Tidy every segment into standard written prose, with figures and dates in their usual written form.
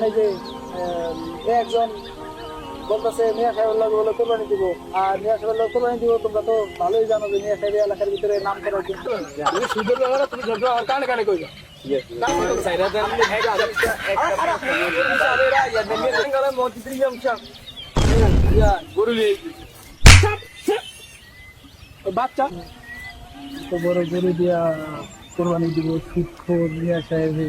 এই যে একজন বলতেছে মিয়া সাহেবের লোক বলে কোরবানি দিব, আর মিয়া সাহেবের লোক কোরবানি দিব। তোমরা তো ভালোই জানো যে মিয়া সাহেব এলাকার ভিতরে নাম করা কিন্তু তুমি সুদের ব্যাপারে তুমি কানে কানে কইবা বাচ্চা তো বড় গরু দিয়া কোরবানি দিব সুদখোর মিয়া সাহেব।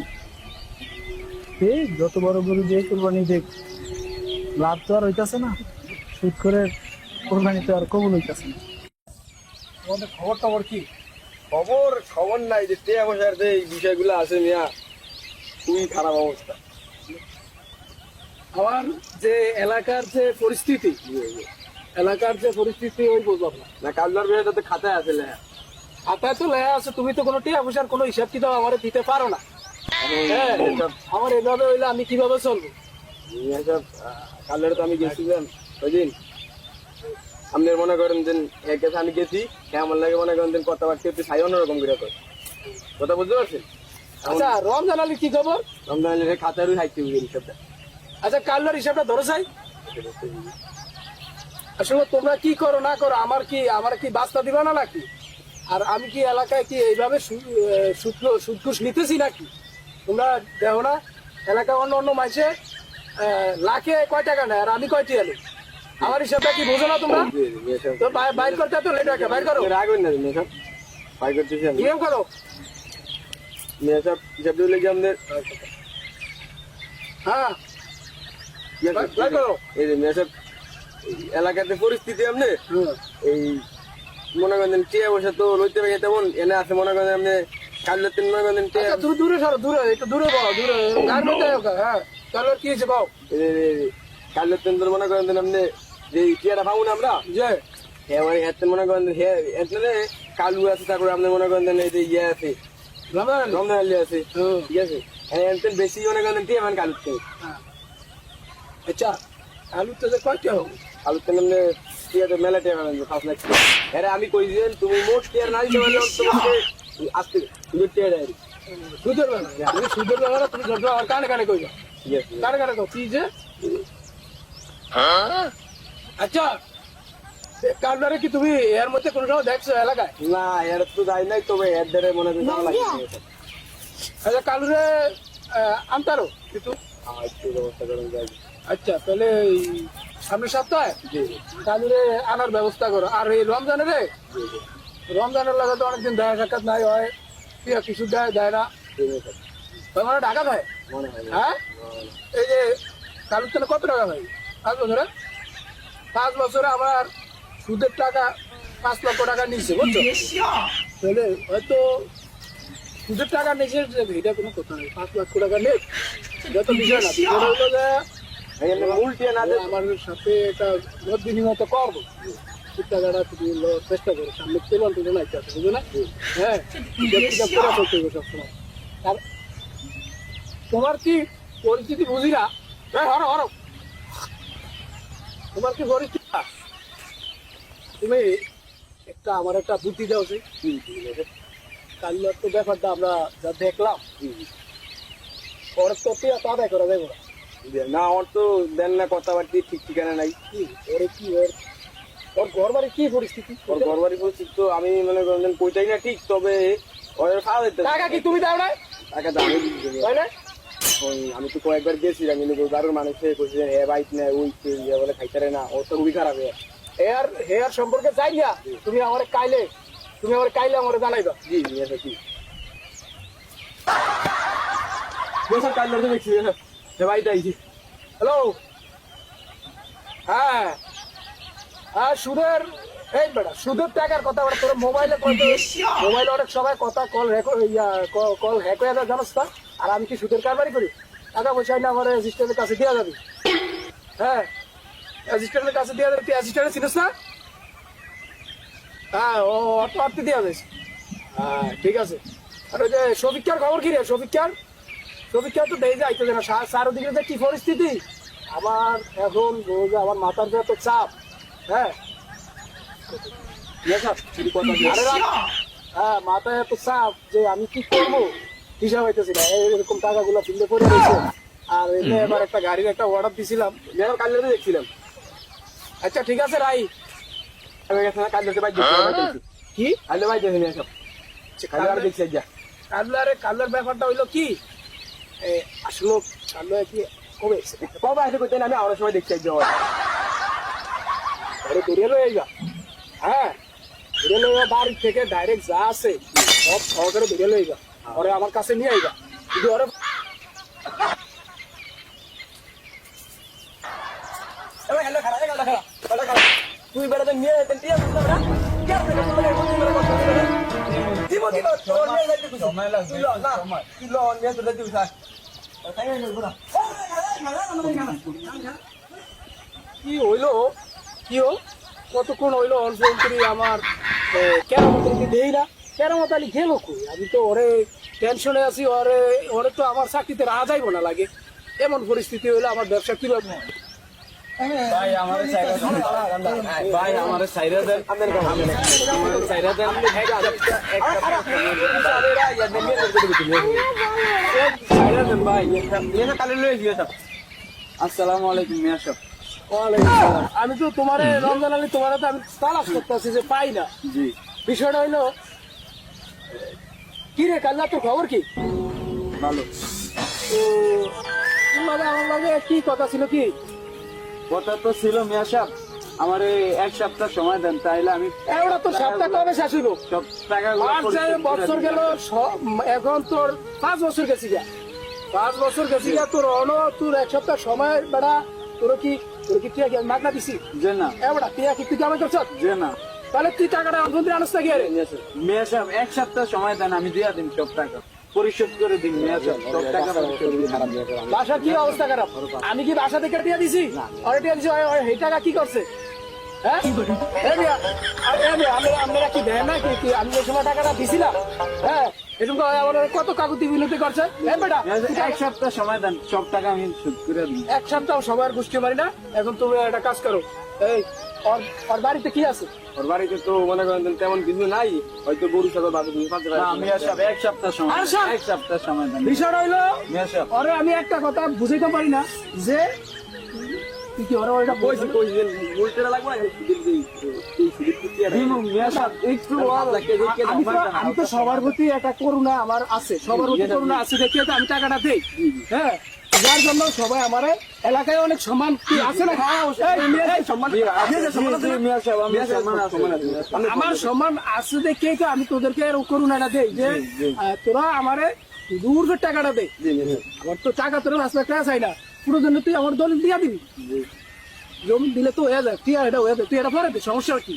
যত বড় গরু দিয়ে কোরবানি দেখ, লাভ তো আর হইতাছে না, সুদখোরের কোরবানি তো আর কবুল হইতাছে না। তোমাদের খবর টবর কি? খবর নাই যে টিয়া পয়সার যে এই বিষয়গুলো আছে মিয়া, খুবই খারাপ অবস্থা। আমার যে এলাকার যে পরিস্থিতি ওই বুঝলাম না। না কালদার বিষয়টা তো খাতায় আছে লেয়া। খাতায় তো লেয়া আছে, তুমি তো কোনো টিয়া পয়সার কোনো হিসাব কিতাব আমার দিতে পারো না। হ্যাঁ, আমার এভাবে হইলে আমি কিভাবে চলবো? কালদারে তো আমি গেছিলাম ওই দিন, আপনি মনে করেন যে এক গেছে আমি গেছি, কেমন লাগে মনে করেন দিন কথাবার্তা একটু সাই অন্যরকম করে কথা বুঝতে পারছেন? আচ্ছা, রমজান আলী কি খবর? রমজান আলীর খাতায় হাইতে হিসাবটা। আচ্ছা, কালদার হিসাবটা ধরে চাই। আসলে তোমরা কি করো না করো, আমার কি বাস্তা দিবা না নাকি? আর আমি কি এলাকায় কি এইভাবে সুদঘুষ নিতেছি নাকি? তোমরা দেখো না এলাকায় অন্য মাইসে লাখে কয় টাকা নেয়, আর আমি কয়টি এলো? আমার হিসাবটা কি বোঝো না তোমরা? তো বাইর করতে তো লেট রাখে, বাইর করো, রাখবেন না মেসাব, বাইর করতেছি আমি। নিয়ম করো মেসাব হিসাব দিলে কি আমাদের? হ্যাঁ, বাইর করো। এই যে মেসাব এলাকাতে পরিস্থিতি আপনি এই মনে করেন টিয়া বসে তো লইতে পারি তেমন এনে আছে মনে করেন আপনি কালের তিন মনে করেন টিয়া। তুমি দূরে সরো, একটু দূরে বলো, দূরে গান মধ্যে। হ্যাঁ, তাহলে কি হয়েছে বাবু? কালের তিন মনে করেন আপনি যে টিয়াটা পাবো না আমরা যে মনে করেন কালু আছে, তারপরে আপনি মনে করেন এই যে ইয়ে আছে রমজান আলী আছে, ঠিক আছে? বেশি মনে করেন টিয়া মানে কালুর থেকে। আচ্ছা, আলুর তো কয়টা হোক? আলুর থেকে আপনি টিয়াতে মেলা টিয়া পাবেন 5 লাখ। হ্যাঁ আমি কই দিলেন তুমি মোট টিয়ার না দিতে পারলে তোমাকে আসতে টিয়া দেয়। সুদের ব্যাপারে সুদের ব্যাপারে তুমি কানে কানে কইবা, ঠিক আছে? কানে কানে কো কি যে? আচ্ছা, কালদারে কি তুমি এর মধ্যে কোনো সময় দেখছো এলাকায়? না এর তো যাই নাই, তবে এর দ্বারা মনে হয় জানা লাগে। আচ্ছা, কালুরে আনতারো কিন্তু। ব্যবস্থা করেন যাই। আচ্ছা, তাহলে সামনের সপ্তাহে কালুরে আনার ব্যবস্থা করো। আর এই রমজানের লাগে তো অনেকদিন দেখা সাক্ষাৎ নাই হয়, কিছু দেয় না। মানে টাকা দেয়? হ্যাঁ, এই যে কালুর থেকে কত টাকা ভাই? 5 বছরে আমার সুদের টাকা 5 লক্ষ টাকা নিচ্ছে, বুঝছো? তাহলে হয়তো সুদের টাকা নিচ্ছে, এটা কোনো কথা নেই। 5 লক্ষ টাকা নেই, যত বিষয় না। আমার সাথে একটা মত বিনিময় তো করবো, টাকাটা তুমি চেষ্টা করো, সামনে পেলাম তুমি না বুঝো না? হ্যাঁ, সবসময়। আর তোমার কি পরিস্থিতি বুঝি না, হরো তোমার কি পরিস্থিতি? তুমি আমার একটা বুদ্ধি দাও, কাল্লার তো ব্যাপারটা আমরা যা দেখলাম, ওর তো আদায় করা যাবে না। ওর তো দেন না কথাবার্তা, ঠিক ঠিকানা নাই। ওর ওর ঘর বাড়ির কি পরিস্থিতি? ওর ঘর বাড়ির পরিস্থিতি তো আমি মনে করেন কইটাই না ঠিক, তবে ওর খাওয়া যেতে। টাকা কি তুমি দাও না? টাকা দামি তাই না? আমি তো কয়েকবার গেছিলাম, কিন্তু দারুর মানুষ হ্যাঁ বাইক নেয় ওই বলে খাইতে না, ওর তো খুবই খারাপ। হেয়ার সম্পর্কে চাই না, তুমি আমার কাইলে আমার জানাইবা। জি জি আচ্ছা, কি কাল দেখছি ভাইটা আইছি। হ্যালো, হ্যাঁ সুদের এই বেটা সুদের টাকার কথা বলে তোর মোবাইলে অনেক সবাই কথা কল হ্যাক হয়ে যায়, জানোস না? আর আমি কি সুদের কারবারি করি? টাকা পয়সা না আমার অ্যাসিস্ট্যান্টের কাছে দেওয়া যাবে। হ্যাঁ, অ্যাসিস্ট্যান্টের কাছে দেওয়া যাবে। তুই অ্যাসিস্ট্যান্ট চিনিস না? হ্যাঁ, ও অটো আটতে দেওয়া যাবে। হ্যাঁ, ঠিক আছে। আর ওই যে সবিকার খবর কি রে? সবিকার তো দেয় যাইতে না, চারদিকে যে কি পরিস্থিতি আমার এখন, আমার মাথার যে এত চাপ। হ্যাঁ, মাথায় এত চাপ যে আমি কি করবো হিসাব হইতেছি না। এরকম টাকাগুলো ফিল্ডে করে রয়েছে, আর এমনি এবার একটা গাড়ির একটা অর্ডার দিছিলাম, মেয়েরা কাল রাতে দেখছিলাম। আচ্ছা ঠিক আছে রাই। আমি গেছে না কাল রাতে বাইক দেখছি। কি কাল বাইক দেখি না সব। কাল রাতে দেখছি যা। কাল্লার ব্যাপারটা হইলো কি, আসলে কাল্লা কি কবে এসেছে? কবে আসে করতে আমি আমার সময় দেখছি যা। আরে বেরিয়ে লই আইবা, হ্যাঁ বেরিয়ে লইবা, বাড়ি থেকে ডাইরেক্ট যা আছে সব সহকারে বেরিয়ে লইবা, ওরে আমার কাছে নিয়ে আইবা। যদি ওরে এবার খেলা খারাপ খেলা খারাপ খেলা খারাপ তুই বেড়াতে নিয়ে যেতেন টিয়া বুঝতে পারা কে আছে কত বলে কত বলে কত বলে দিব দিব তোর নিয়ে যাইতে কিছু সময় লাগবে না তুই লো নিয়ে তো দিবি স্যার তাই না বড়া কি হইলো, কি হল, কতক্ষণ হইলো অল্প করি আমার কেরামত দেই না, কেরামত আলী গেল কই? আমি তো ওরে টেনশনে আছি, ওরে তো আমার চাকরিতে রাহা যাইব না লাগে, এমন পরিস্থিতি হইলে আমার ব্যবসা কিভাবে হয়? ভাই আমারে সাইরা দেন, ভাই আমারে সাইরা দেন, আমারে সাইরা দেন। ছাইড়া দেন ভাই। নিয়ে কালে লয়ে গিয়েছ আসসালামু আলাইকুম মিয়া সাহেব। ওয়ালাইকুম সালাম। আমি তো তোমার রমজান আলী তোমার তো আমি তালাশ করতেছি যে পাই না। জি বিষয়টা হইলো কি রে কাল্লা, তোর খবর কি? ভালো। আমার লগে কি কথা ছিল কি? কথা তো ছিল মিয়া সাহেব, আমারে এক সপ্তাহ সময় দেন, তাইলে আমি ওটা তো সপ্তাহ কবে শেষ হইলো? সব টাকা আর যে বছর গেল এখন তোর 5 বছর গেছি গা, 5 বছর গেছি গা, তোর তোর এক সপ্তাহ সময় বেড়া, তোর কি টিয়া কি মাগনা দিছি? যে না এবার টিয়া কি তুই জমা করছ? যে না তাহলে তুই টাকাটা অন্তরে আনস না গিয়ে রে। মিয়া সাহেব এক সপ্তাহ সময় দেন, আমি দিয়া দিন সব টাকা পরিশোধ করে দিন মিয়া সাহেব, সব টাকা পরিশোধ করে দিন। বাসার কি অবস্থা খারাপ? আমি কি বাসা থেকে টিয়া দিছি? ওরে টিয়া দিছি, এই টাকা কি করছে? হ্যাঁ আপনারা কি দেন না কি? আমি এই সময় টাকাটা দিছিলাম, হ্যাঁ এরকম কত কাকুতি বিনতি করছে। বেটা মিয়া সাহেব, এক সপ্তাহ সময় দেন, সব টাকা আমি শোধ করে দিন। এক সপ্তাহ সবার বুঝতে পারি না। এখন তুমি একটা কাজ করো, এই ওর বাড়িতে কি আছে? ওর বাড়িতে তো মনে করেন তেমন কিছু নাই, হয়তো গরু ছাগল বাবু তুমি পাঁচ না মিয়া সাহেব, এক সপ্তাহ সময় আর সাহেব? এক সপ্তাহ সময় দেন বিষয়টা হইলো মিয়া সাহেব। ওরে আমি একটা কথা বুঝাইতে পারি না যে তুই কি ওরা ওইটা কইছি কইছি বলতে লাগবে দিমু মিয়া সাহেব, একটু আমি তো সবার প্রতি একটা করুণা আমার আছে, সবার প্রতি করুণা আছে দেখে তো আমি টাকাটা দেই, হ্যাঁ যার জন্য সবাই আমার এলাকায় অনেক সম্মান কি আছে না? এই সম্মান মিয়া সাহেব, আমি সম্মান আছে। আমার সম্মান আছে দেখে তো আমি তোদেরকে করুণাটা দেই যে তোরা আমারে দূর টাকাটা দে। আমার তো টাকা তোর 5 লাখ টাকা চাই না, পুরো জন্য তুই আমার দলিল দিয়া দিবি, জমি দিলে তো হয়ে যায়, তুই এটা হয়ে যায়, তুই এটা পরে দে, সমস্যা কি?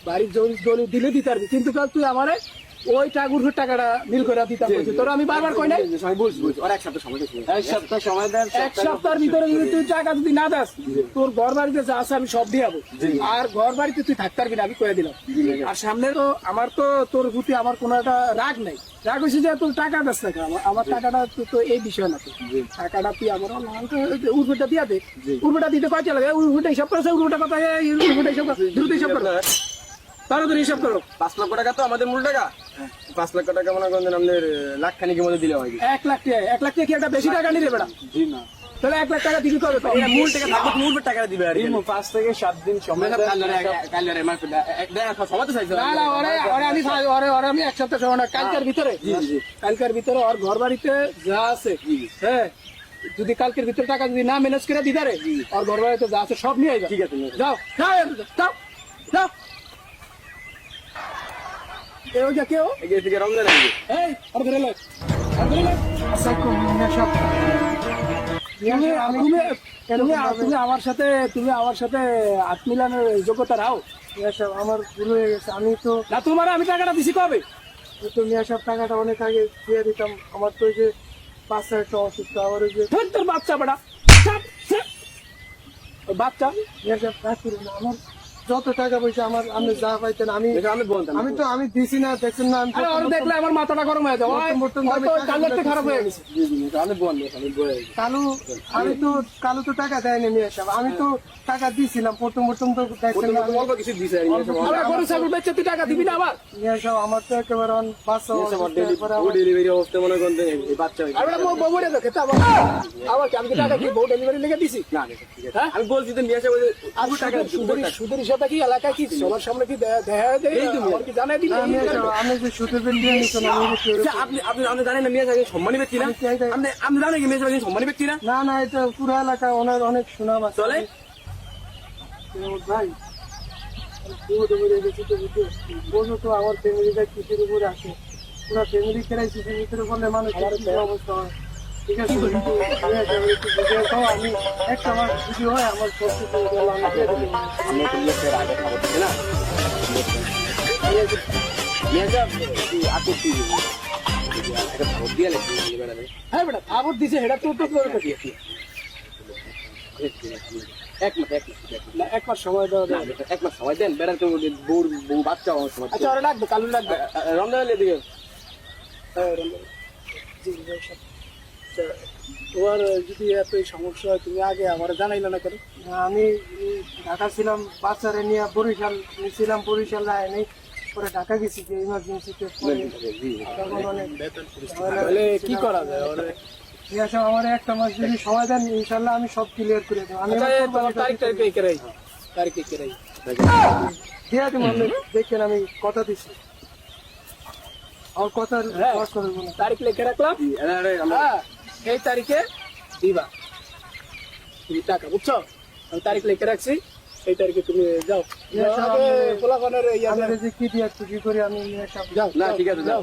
বাড়ির জমি দলিল দিলে দিতে পারবি, কিন্তু তুই আমারে ওই টাকাটা মিল করে দিতে পারবি। তোরা আমি বারবার কই নাই এক সপ্তাহ সময় দিয়েছি। এক সপ্তাহ সময় দেন, এক সপ্তাহের ভিতরে যদি তুই টাকা যদি না দাস, তোর ঘর বাড়িতে যা আছে আমি সব দিয়ে যাবো, আর ঘর বাড়িতে তুই থাকতে পারবি না, আমি কয়ে দিলাম। আর সামনে তো আমার তো তোর প্রতি আমার কোনো একটা রাগ নাই, রাগ হয়েছে যে তোর টাকা দাস না, আমার টাকাটা তো এই বিষয় না, টাকাটা তুই আমার উর্ফেটা দিয়া দে। উর্ফেটা দিতে কয়টা লাগে? উর্ফেটা হিসাব করেছে, উর্ফেটা কথা, উর্ফেটা হিসাব করে দ্রুত হিসাব করো, তাড়াতাড়ি হিসাব করো। 5 লক্ষ টাকা তো আমাদের মূল টাকা, 5 লক্ষ টাকা মনে করেন আপনার লাখ খানিকের মধ্যে দিলে হয়। 1 লাখ টাকা, 1 লাখ টাকা কি একটা বেশি টাকা নিলে বেড়া? জি না তাহলে 1 লাখ টাকা দিবি কবে? তো মূল টাকা থাকবে, মূল টাকা দিবে আর কি। দিমু 5 থেকে 7 দিন সময় দেন। কালরে মার্কেটে এক দেড় সময় তো চাইছে না না, ওরে আমি 1 সপ্তাহ সময় না, কালকের ভিতরে, কালকের ভিতরে ওর ঘর বাড়িতে যা আছে, হ্যাঁ যদি কালকের ভিতরে টাকা যদি না ম্যানেজ করে দিদারে, ওর ঘর বাড়িতে যা আছে সব নিয়ে যাও। ঠিক আছে যাও যাও যাও যাও। কেউ যা কেউ এগিয়ে থেকে রমজান আসবে। এই আর ধরে লে, আর ধরে লে। আসসালামু তুমি আমার সাথে হাত মিলানোর যোগ্যতা রাও। আমার ভুল হয়ে গেছে, আমি তো না তোমার আমি টাকাটা দিছি কবে? মিয়া সব টাকাটা অনেক আগে দিয়ে দিতাম। আমার তো ওই যে বাচ্চা একটা অসুস্থ, আবার ওই যে ধুর, তোর বাচ্চা বেটা, বাচ্চা মিয়া সব কাজ করি না, আমার যত টাকা পয়সা আমার আপনি যা পাইতেন আমি আমি বলতাম আমি দিছি না, দেখছেন না, আমি আরে ওর দেখলে আমার মাথাটা গরম হয়ে যায় কালেরটা খারাপ হয়ে গেছে। আমি বলবো আমি বলে কালু তো টাকা দেয়নি নিয়ে আসা, আমি তো টাকা দিছিলাম প্রথম তো দেখছেন না, অল্প কিছু দিছে আর আমরা গরু ছাগল বেচে তুই টাকা দিবি না আবার? নিয়ে আসা আমার তো একেবারে বাচ্চা ডেলিভারি অবস্থা মনে করেন এই বাচ্চা হয়েছে। আর বউ বলে তো খেতে আবার কি আমি কি টাকা কি বউ ডেলিভারি লেগে দিছি? না ঠিক আছে আমি বলছি তো নিয়ে আসা বলে আর টাকা সুদের হিসাবে কি এলাকায় কি সবার সামনে কি দেখা দেয় আমার কি জানাই দিবি? আমি যে সুদের বিল দিয়ে নিতাম আমি যে কেউ- আপনি আপনি আপনি জানেন না মেয়ে সম্মানী ব্যক্তি না আপনি আপনি জানেন কি মেয়ে সম্মানী ব্যক্তি না না এটা পুরো এলাকা ওনার অনেক সুনাম আছে। চলে ভাই বিপদে পড়ে গেছি তো বোঝো তো আমার ফ্যামিলিটা কিসের উপরে আছে, পুরো ফ্যামিলি ক্রাইসিসের ভিতরে বললে মানুষের কি অবস্থা হয়। ঠিক আছে একটু বুঝিয়ে দাও, আমি একটা মাস যদি হয় আমার সব কিছু আমরা তো নিয়ে আগে খাবো ঠিক না নিয়ে যা আপত্তি একটা ভোট দিয়ে লেগে বেড়াবে হ্যাঁ বেটা আবার দিছে হেটা তো এক মাস সময় দেওয়া যায়। এক মাস সময় দেন বেড়াতে বউ বাচ্চা হওয়ার সময় আচ্ছা ওরা ডাকবে কালু ডাকবে। রমজান দিকে তোমার যদি এতই সমস্যা হয় তুমি আগে আমার জানাইলে না কেন? আমি ঢাকা ছিলাম, বাচ্চারে নিয়ে বরিশাল নিয়েছিলাম, বরিশাল যায়নি, পরে ঢাকা গেছি যে ইমার্জেন্সিতে তখন অনেক তাহলে কি করা যায়? আমার একটা মাস যদি সময় দেন ইনশাল্লাহ আমি সব ক্লিয়ার করে দেবো। আমি তোমার তারিখটা কেরাই তারিখে কেরাই ঠিক আছে মানে দেখেন আমি কথা দিচ্ছি, আমার কথা লস করবো না। তারিখ লিখে রাখলাম, হ্যাঁ এই তারিখে দিবা তুমি টাকা, বুঝছো? আমি তারিখ লিখে রাখছি, এই তারিখে তুমি যাও। পোলাপানের আপনারা যে কি দিয়ে কি করে আমি নিয়ে আসা যাও না ঠিক আছে যাও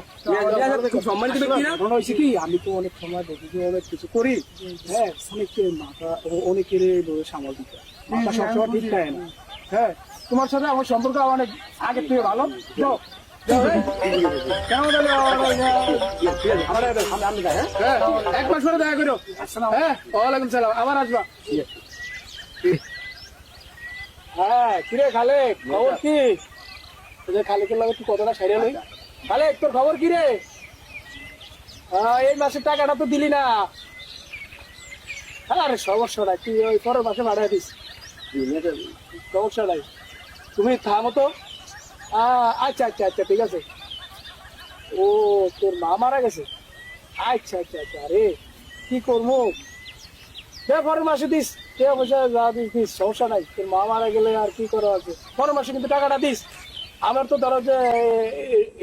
খুব সম্মানিত ব্যক্তি না ঘটনা হয়েছে কি আমি তো অনেক সময় দেখি যে অনেক কিছু করি, হ্যাঁ অনেকে মাথা অনেকের সামাল দিতে হয়। মাথা সবসময় ঠিক থাকে না। হ্যাঁ তোমার সাথে আমার সম্পর্ক অনেক আগের থেকে ভালো। যাও যাও, কেমন হ্যাঁ এক মাস পরে দেখা করো। হ্যাঁ ওয়ালাইকুম সালাম, আবার আসবা। হ্যাঁ কিরে খালে খবর কি? খালেকের লাগে তুই কতটা সাইরে লই? খালে তোর খবর কি রে? এই মাসের টাকাটা তো দিলি না। আরে সমস্যা নাই, তুই ওই পরের মাসে ভাড়া দিস, সমস্যা নাই। তুমি থামো তো। আচ্ছা আচ্ছা আচ্ছা ঠিক আছে। ও তোর মা মারা গেছে? আচ্ছা আচ্ছা আচ্ছা। আরে কি করবো, পরের মাসে দিস, টাকা পয়সা যা দিস দিস, সমস্যা নাই। তোর মা মারা গেলে আর কি করা আছে, পরের মাসে কিন্তু টাকাটা দিস। আমার তো ধরো যে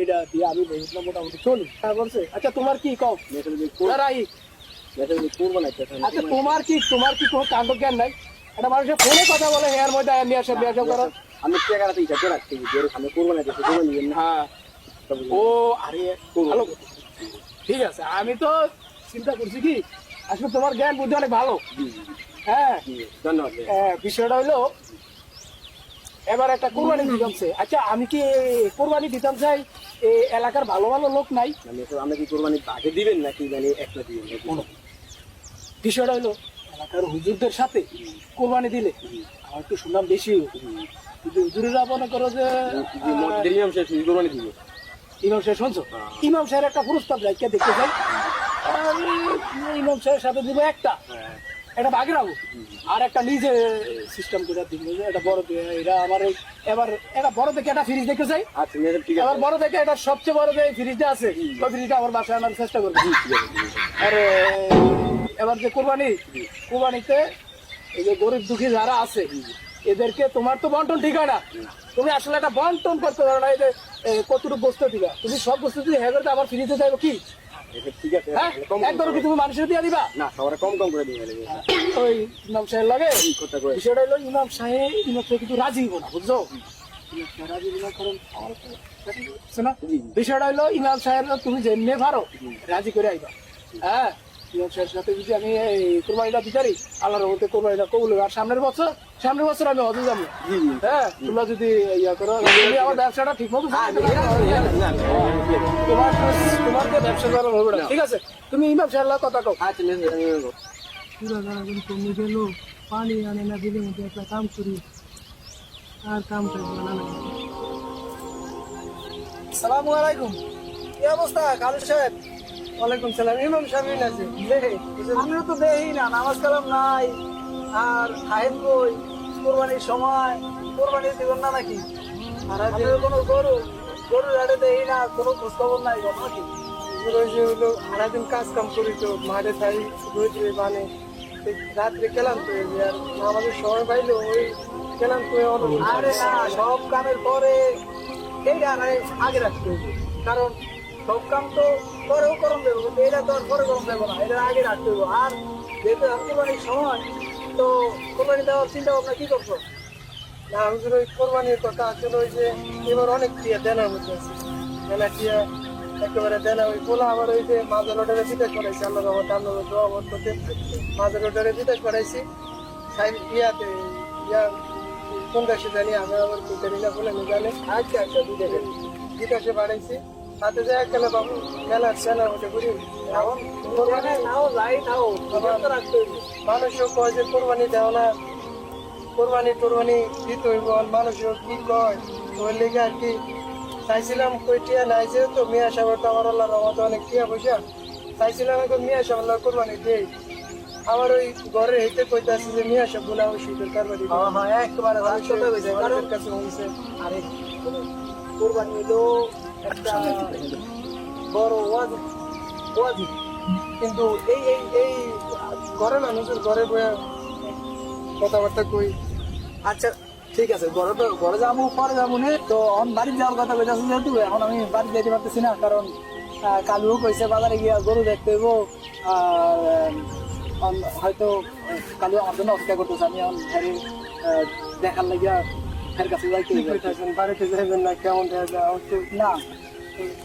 এটা দিয়ে আমি মোটামুটি চলি বলছে। আচ্ছা তোমার কি কম? আচ্ছা তোমার কি কোনো কাণ্ড জ্ঞান নাই? একটা মানুষের ফোনে কথা বলে হেয়ার মধ্যে নিয়ে আসে বিয়ে করো। আমি টাকাটা হিসাবে রাখছি আমি করবো না করবো নিবেন না। হ্যাঁ ও আরে ভালো, ঠিক আছে। আমি তো চিন্তা করছি কি আসলে তোমার জ্ঞান বুদ্ধি অনেক ভালো। হ্যাঁ ধন্যবাদ। বিষয়টা হইলো এবার একটা কোরবানি দিতাম চাই। আচ্ছা আমি কি কোরবানি দিতাম চাই, এই এলাকার ভালো ভালো লোক নাই? আমরা কি কোরবানি আগে দিবেন নাকি জানি একটা দিবেন? বিষয়টা হইলো এলাকার হুজুরদের সাথে কোরবানি দিলে আমার একটু সুনাম বেশি। কিন্তু হুজুরেরা মনে করো যে কোরবানি দিব। ইমাম সাহেব শুনছো, ইমাম সাহেব একটা প্রস্তাব যাই কে দেখতে চাই, ইমাম সাহেবের সাথে দিব একটা বাঘে রাখবো, আর একটা নিজে সিস্টেম করে দিব। এটা বড় এরা আমার এবার এটা বড় থেকে একটা ফ্রিজ দেখতে চাই। আচ্ছা ঠিক আছে। এবার বড় থেকে এটা সবচেয়ে বড় যে ফ্রিজটা আছে ওই ফ্রিজটা আমার বাসায় আনার চেষ্টা করবো। আর এবার যে কোরবানিতে এই যে গরিব দুঃখী যারা আছে এদেরকে তোমার তো বন্টন ঠিক হয় না, তুমি আসলে একটা বন্টন করতে পারো না। এই যে কতটুকু বস্তু দিবা, তুমি সব বস্তু যদি হেবে আবার ফ্রিজে যাইবো কি? ঠিক আছে হ্যাঁ একবারও কি তুমি মানুষের দিয়ে দিবা না? সবার কম কম করে দিবে। ওই ইমাম সাহেব লাগে বিষয়টা হলো ইমাম সাহেব কিন্তু রাজি হবো না, বুঝছো? বিষয়টা হলো ইমাম সাহেব তুমি যেমনি পারো রাজি করে আইবা। হ্যাঁ ইমাম সাহেবের সাথে যদি আমি এই কোরবানিটা দিতারি আল্লাহর মধ্যে কোরবানিটা কবুল হবে। আর সামনের বছর আমি হজে যাবো। হ্যাঁ তোমরা যদি ইয়া করো আমার ব্যবসাটা ঠিক মতো তোমার ব্যবসা করা হবে না। ঠিক আছে তুমি ইমাম সাহেবের কথা কও। আচ্ছা পুরা যারা কিন্তু কমে গেল পানি আনে না, দিলে মধ্যে একটা কাম করি আর কাম থাকবে না। সালামু আলাইকুম, কি অবস্থা কালু সাহেব? ওয়ালাইকুম সালাম। ইমাম সাহেব আছে? আমিও তো দেখি না, নামাজ কালাম নাই, আর খাহেন কই, কোরবানির সময় কোরবানির দিবেন না নাকি? আপনার কোনো গরুর হাটে দেখি না, কোনো খোঁজ খবর নাই নাকি? হলো সারাদিন কাজ কাম করি তো মাঠে যাই রোজ মানে রাত্রে গেলাম তো আর আমাদের সময় পাইলো ওই গেলাম তো আরে না, সব কামের পরে এইটা আগে রাখতে হবে, কারণ সব কাম তো পরেও গরম দেবো, কিন্তু এটা তো আর পরে গরম দেবো না, এটা আগে রাখতে হবে। আর যেহেতু কোরবানির সময়, তো কোরবানি দেওয়ার চিন্তা ভাবনা কি করছো? না আমি ওই কোরবানির কথা আসলে ওই যে এবার অনেক টিয়া দেনার মধ্যে আছে, দেনা টিয়া একেবারে দেনা ওই পোলা আবার ওই যে মাঝে রোডারে বিদেশ করাইছি, আল্লাহ রহমতে আল্লাহ দোয়া করতে মাঝে রোডারে বিদেশ করাইছি ইয়াতে ইয়া কোন দেশে জানি আমি আবার জানি না বলে আমি জানি। আচ্ছা আচ্ছা, বিদেশে বাড়াইছি তাতে যে একখানে বাবু মেলার সেনার মধ্যে ঘুরি এখন কোরবানি নাও যাই নাও, খবর তো রাখতে হবে। মানুষও কয় যে কোরবানি দেও না, কোরবানি টোরবানি দিতে হইব, মানুষও কি কয় ওই লেগে আর কি চাইছিলাম কই টিয়া নাই যেহেতু মিয়া সাহেব তো আমার আল্লাহ রহমতে অনেক টিয়া পয়সা চাইছিলাম এখন মিয়া সাহেব কোরবানি দেই। আমার ওই ঘরে হেঁটে কইতে আসছে যে মিয়া সাহেব গুলা ওই শীতের কারবারি হ্যাঁ, একেবারে রাষ্ট্রটা হয়েছে, কারণ মানুষের কাছে হয়েছে। আরে কোরবানি হলো একটা বড় ওয়াজিব, কিন্তু এই এই এই ঘরে মানুষের ঘরে বয়ে কথাবার্তা কই। আচ্ছা ঠিক আছে, ঘরে যাবো পরে যাবো নে, তো বাড়ি যাওয়ার কথা কইতাছি যেহেতু এখন আমি বাড়ি যেতে পারতেছি না, কারণ কালুও কইছে বাজারে গিয়া গরু দেখতে হইব, আর হয়তো কালু আমার জন্য অপেক্ষা করতেছে, আমি এখন হ্যারি দেখার লাগিয়া হ্যার কাছে যাইতে হইব। কইতাছেন বাড়িতে যাইবেন না কেমন দেখা হচ্ছে না,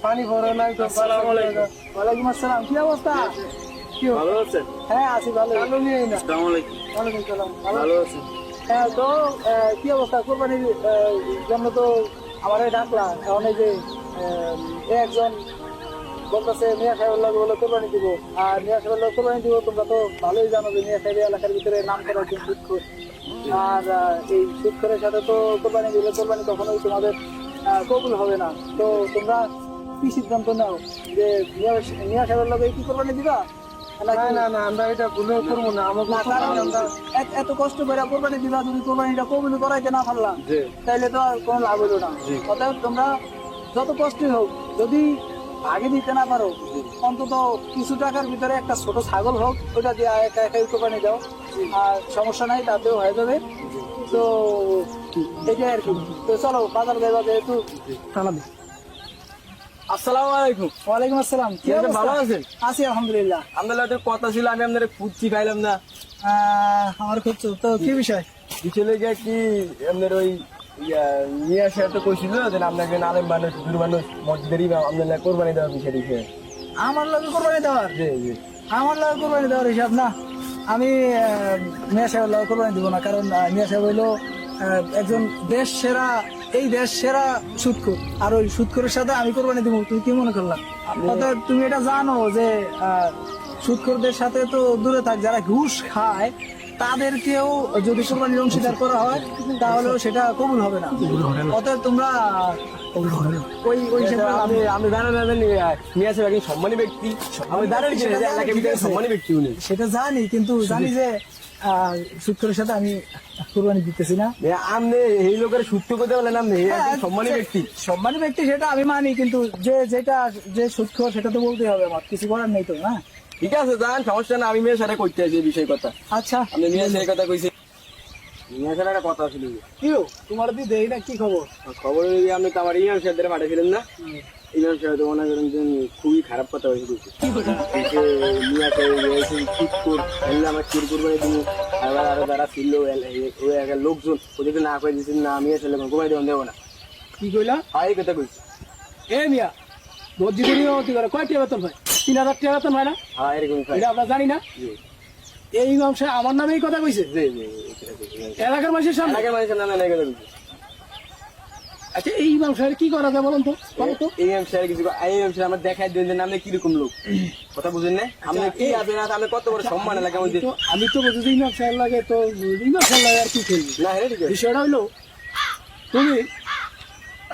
পানি ভরে নাই তো। ওয়ালাইকুম আসসালাম, কি অবস্থা? কি ভালো আছেন? হ্যাঁ আছি ভালো। আলু নিয়ে না। আসসালামু আলাইকুম। ওয়ালাইকুম সালাম। ভালো আছেন? হ্যাঁ, তো কি অবস্থা? কোরবানির জন্য তো আমার ডাকলা, এখন এই যে একজন বলতেছে মিয়া সাহেবের লোক বলে কোরবানি দিব, আর মিয়া সাহেবের লোক কোরবানি দিব, তোমরা তো ভালোই জানো যে মিয়া সাহেব এলাকার ভিতরে নাম করা একজন সুদখোর, আর এই সুদখোরের সাথে তো কোরবানি দিলে কোরবানি কখনোই তোমাদের কবুল হবে না। তো তোমরা কি সিদ্ধান্ত নাও যে মিয়া সাহেবের লোক কি কোরবানি দিবা? না না না আমরা এটা ভুলেও করবো না। আমাকে না, কারণ আমরা এত কষ্ট করে কোরবানি দিবা, যদি কোরবানিটা কবুল করাইতে না পারলাম তাইলে তো আর কোনো লাভ হলো না। অতএব তোমরা যত কষ্টই হোক, যদি আগে দিতে না পারো, অন্তত কিছু টাকার ভিতরে একটা ছোট ছাগল হোক, ওটা দিয়ে একা একাই কোরবানি দাও, আর সমস্যা নাই, তাতেও হয়ে যাবে। তো এটাই আর কি। তো চলো বাজার যাইবা যেহেতু। আসসালামু আলাইকুম। ওয়ালাইকুম আসসালাম, কি আপনি অবস্থা? ভালো আছেন? আছি আলহামদুলিল্লাহ। আপনার একটা কথা ছিল, আমি আপনার খুঁজছি পাইলাম না। আমার খুঁজছো তো কি বিষয়? পিছনে গিয়ে কি আপনার ওই মিয়া সাহেব তো কইছিল যে আপনাকে আলেম মানুষ দূর মানুষ মসজিদের ইমাম আপনার কোরবানি দেওয়ার বিষয় দিচ্ছে। আমার লোক কোরবানি দেওয়ার? জি জি। আমার লোক কোরবানি দেওয়ার হিসাব না, আমি মিয়া সাহেবের লোক কোরবানি দিব না, কারণ মিয়া সাহেব হইলো একজন দেশ সেরা, এই দেশ সেরা সুদখোর, আর ওই সুদখোরের সাথে আমি কোরবানি দিব, তুমি কি মনে করলাম? অর্থাৎ তুমি এটা জানো যে সুদখোরদের সাথে তো দূরে থাক, যারা ঘুষ খায় তাদেরকেও যদি কোরবানির অংশীদার করা হয় তাহলেও সেটা কবুল হবে না। অতএব তোমরা ওই ওই আপনি আপনি জানেন না মিয়া সাহেব একজন সম্মানী ব্যক্তি, আমি জানেন কি এলাকার ভিতরে সম্মানী ব্যক্তি উনি। সেটা জানি, কিন্তু জানি যে সুদখোরের সাথে আমি কোরবানি দিতেছি না। আপনি এই লোকের সূত্র করতে বলেন, আপনি একজন সম্মানী ব্যক্তি। সম্মানী ব্যক্তি সেটা আমি মানি, কিন্তু যে সুদখোর সেটা তো বলতেই হবে, আমার কিছু করার নেই তো। হ্যাঁ ঠিক আছে, জান সমস্যা না, আমি মেয়ের সাথে করতে আছি এই বিষয় কথা। আচ্ছা, আপনি মেয়ের সাথে কথা কইছি, মেয়ের সাথে একটা কথা ছিল। কি তোমার দি দেই না, কি খবর? খবর আপনি তো আমার ইমাম সাহেবদের পাঠিয়েছিলেন না? ইমাম সাহেব তো মনে করেন যে খুবই খারাপ কথা হয়েছে, মিয়া সাহেব আমার চির করবে তুমি, আবার আরো যারা ছিল ওই লোকজন ওদেরকে না করে দিচ্ছেন না, মিয়া ছেলে ঘুমাই দেবেন দেবো না। কি কইলা? এই কথা কইছি। এ মিয়া, মসজিদের ইমামতি করে কয় টাকা বেতন হয়? 3000 টাকা বেতন হয় না? হ্যাঁ এরকম। এটা আমরা জানি না? এই ইমাম সাহেব আমার নামে এই কথা কইছে এলাকার মানুষের সামনে? এলাকার মানুষের নামে এই কথা কইছে। আচ্ছা, এই ইমাম সাহেব কি করা যায় বলুন তো, বলো তো। ইমাম সাহেব কিছু ইমাম সাহেব আমার দেখাই দেন যে আপনি কিরকম লোক, কথা বুঝেন না? আপনি কি আছেন, আপনি কত বড় সম্মান এলাকার মধ্যে। আমি তো বুঝি ইমাম সাহেব লাগে, তো ইমাম সাহেব লাগে আর কি খেলবি না। হ্যাঁ ঠিক আছে। বিষয়টা হইলো তুমি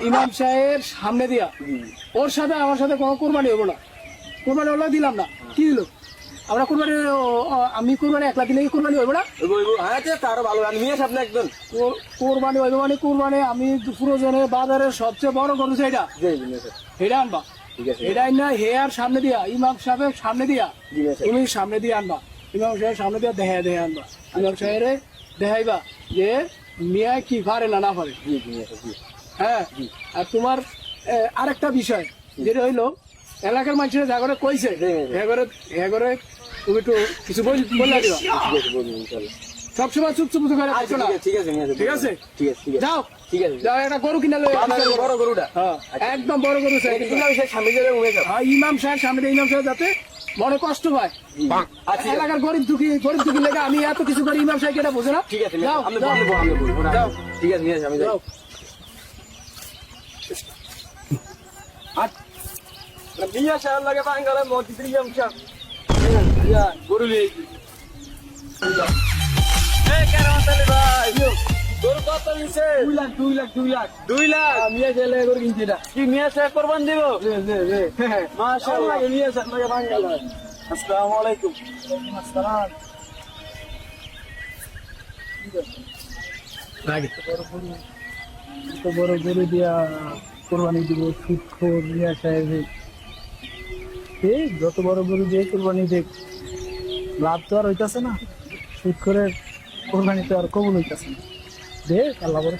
ইমাম সাহেবের সামনে দিয়া ওর সাথে আমার সাথে কোনো কোরবানি হবো না, কোরবানি হলো দিলাম না, কি দিল আমরা কোরবানি, আমি কোরবানি একলা দিলে কোরবানি হইব না, হ্যাঁ তারও ভালো আমি নিয়ে আসি আপনি একদম কোরবানি হইব মানে কোরবানি আমি পুরোজনে বাজারের সবচেয়ে বড় গরু সেটা এটা আনবা, ঠিক আছে এটাই না হে আর সামনে দিয়া ইমাম সাহেবের সামনে দিয়া তুমি সামনে দিয়ে আনবা, ইমাম সাহেবের সামনে দিয়া দেখায় আনবা, ইমাম সাহেবের দেখাইবা যে মিয়া কি পারে না না পারে। হ্যাঁ, আর তোমার আরেকটা বিষয় যেটা হইলো এলাকার মানুষের যা করে কইছে হ্যাঁ করে তুমি একটু কিছু বললে দিবা, সবসময় চুপ চুপ করে আসো না, ঠিক আছে ঠিক আছে ঠিক আছে যাও ঠিক আছে যাও একটা গরু কিনে লই, বড় গরুটা হ্যাঁ একদম বড় গরু চাই, সামনে যাবে উড়ে যাবে হ্যাঁ ইমাম সাহেব সামনে দিয়ে ইমাম সাহেব যাতে মনে কষ্ট পায়, আচ্ছা এলাকার গরিব দুঃখী লেগে আমি এত কিছু করি ইমাম সাহেব এটা বোঝে না, ঠিক আছে যাও আপনি যাও। যাও ঠিক আছে নিয়ে আসি আমি যাই যাও। মিয়া সাহেব লাগে বাঙ্গালে মসজিদ ইমাম সাহেব গরু নিয়ে গরু কত নিছে 2 লাখ 2 লাখ মিয়া ছেলে গরু কিনছে এটা কি মিয়া সাহেব কোরবান দিব মাশাআল্লাহ মিয়া ছেলে লাগে বাঙ্গালা। আসসালামু আলাইকুম আসসালাম। এত বড় গরু দিয়া কোরবানি দিব সুদখোর মিয়া সাহেব, যত বড় গরু দিয়ে কোরবানি দেখ লাভ তো আর হইতাছে না, সুদখোরের কোরবানি তো আর কবুল হইতাছে না, দেখ আল্লাহ বড়